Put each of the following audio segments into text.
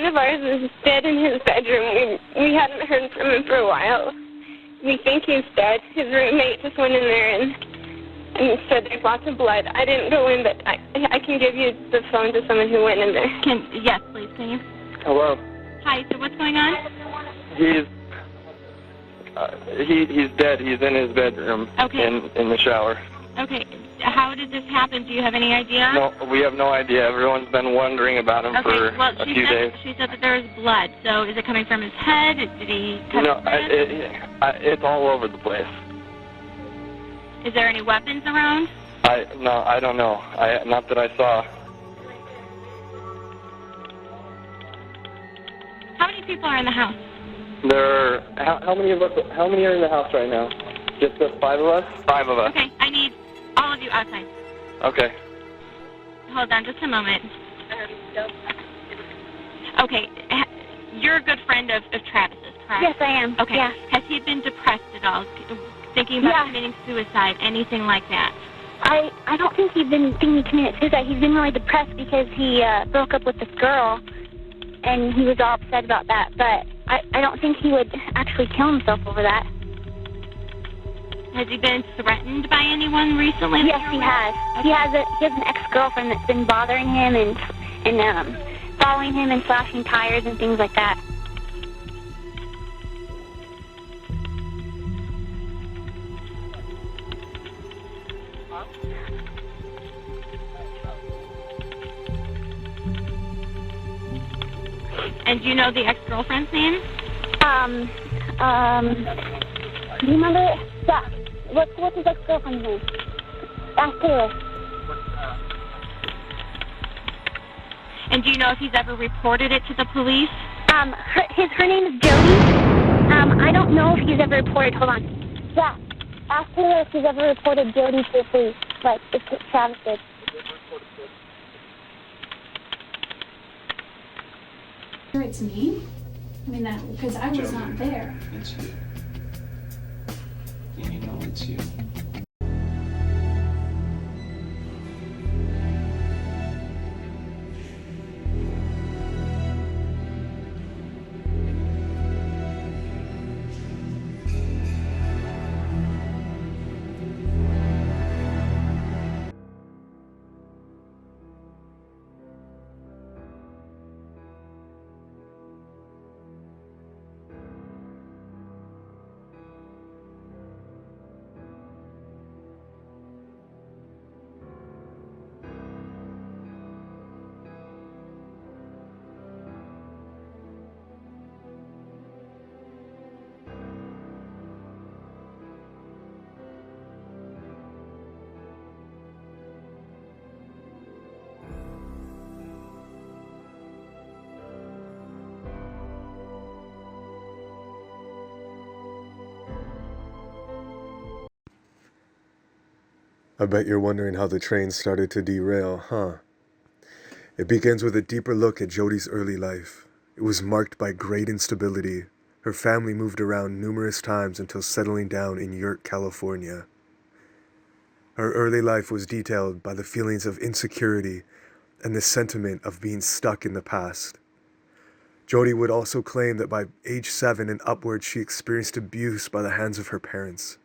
friend of ours is dead in his bedroom. We hadn't heard from him for a while. We think he's dead. His roommate just went in there and said there's lots of blood. I didn't go in, but I can give you the phone to someone who went in there. Yes, please, can you? Hello. Hi, so what's going on? He's dead. He's in his bedroom. Okay. In the shower. Okay. How did this happen? Do you have any idea? No, we have no idea. Everyone's been wondering about him for a few days. She said that there was blood. So is it coming from his head? Did he cut No, his head? it's all over the place. Is there any weapons around? No, I don't know. Not that I saw. How many people are in the house? How many are in the house right now? Just the 5 of us? 5 of us. Okay, I need all of you outside. Okay. Hold on just a moment. Okay, you're a good friend of Travis's, correct? Yes, I am. Okay. Yeah. Has he been depressed at all? Thinking about committing suicide, anything like that? I don't think he's been thinking he committed suicide. He's been really depressed because he broke up with this girl, and he was all upset about that. But I don't think he would actually kill himself over that. Has he been threatened by anyone recently? Yes, he has. Okay. He has an ex-girlfriend that's been bothering him and following him and slashing tires and things like that. And do you know the ex-girlfriend's name? Do you remember? Yeah. What's his ex-girlfriend's name? Ask Taylor. And do you know if he's ever reported it to the police? Her name is Jodi. I don't know if he's ever reported. Hold on. Yeah. Ask Taylor if he's ever reported Jodi to the police, like if Travis did. Sure it's me? I mean, because I was not there. It's you. And you know it's you. I bet you're wondering how the train started to derail, huh? It begins with a deeper look at Jodi's early life. It was marked by great instability. Her family moved around numerous times until settling down in Yurt, California. Her early life was detailed by the feelings of insecurity and the sentiment of being stuck in the past. Jodi would also claim that by age 7 and upward she experienced abuse by the hands of her parents.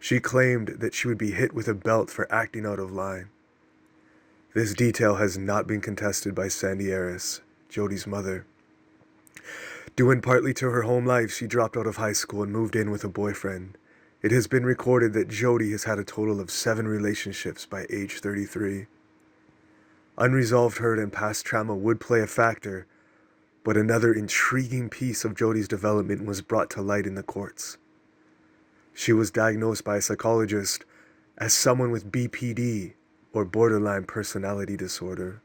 She claimed that she would be hit with a belt for acting out of line. This detail has not been contested by Jodi Arias, Jodi's mother. Due in partly to her home life, she dropped out of high school and moved in with a boyfriend. It has been recorded that Jodi has had a total of 7 relationships by age 33. Unresolved hurt and past trauma would play a factor, but another intriguing piece of Jodi's development was brought to light in the courts. She was diagnosed by a psychologist as someone with BPD, or borderline personality disorder.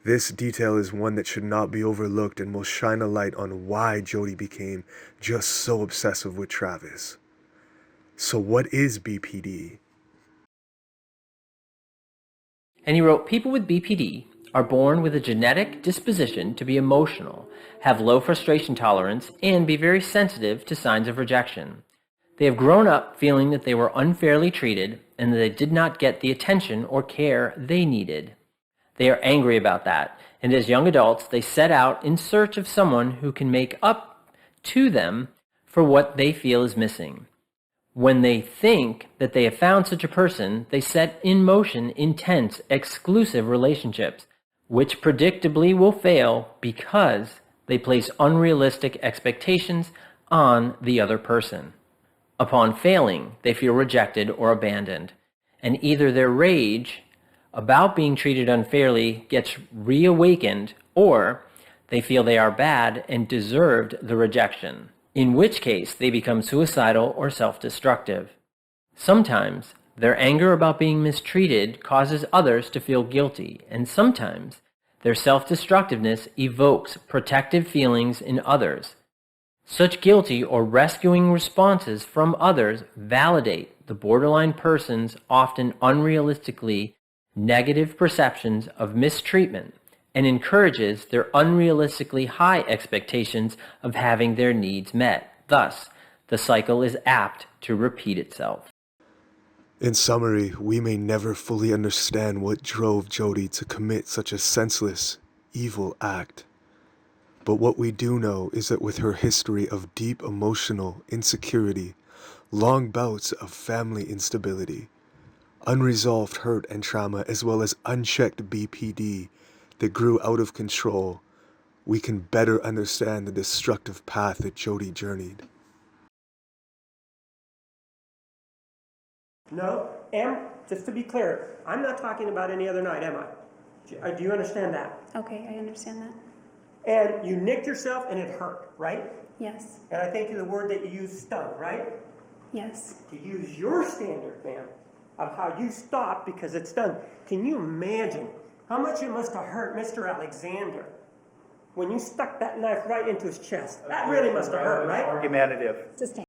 This detail is one that should not be overlooked and will shine a light on why Jodi became just so obsessive with Travis. So what is BPD? And he wrote, people with BPD are born with a genetic disposition to be emotional, have low frustration tolerance, and be very sensitive to signs of rejection. They have grown up feeling that they were unfairly treated and that they did not get the attention or care they needed. They are angry about that And as young adults, they set out in search of someone who can make up to them for what they feel is missing. When they think that they have found such a person, they set in motion intense, exclusive relationships, which predictably will fail because they place unrealistic expectations on the other person. Upon failing, they feel rejected or abandoned, and either their rage about being treated unfairly gets reawakened, or they feel they are bad and deserved the rejection, in which case they become suicidal or self-destructive. Sometimes their anger about being mistreated causes others to feel guilty, and sometimes their self-destructiveness evokes protective feelings in others. Such guilty or rescuing responses from others validate the borderline person's often unrealistically negative perceptions of mistreatment and encourages their unrealistically high expectations of having their needs met. Thus, the cycle is apt to repeat itself. In summary, we may never fully understand what drove Jodi to commit such a senseless, evil act. But what we do know is that with her history of deep emotional insecurity, long bouts of family instability, unresolved hurt and trauma, as well as unchecked BPD that grew out of control, we can better understand the destructive path that Jodi journeyed. No, just to be clear, I'm not talking about any other night, am I? Do you understand that? Okay, I understand that. And you nicked yourself and it hurt, right? Yes. And I think the word that you used, stung, right? Yes. To use your standard, ma'am, of how you stopped because it's done. Can you imagine how much it must have hurt Mr. Alexander when you stuck that knife right into his chest? That really must have hurt, right? Argumentative. Sustained.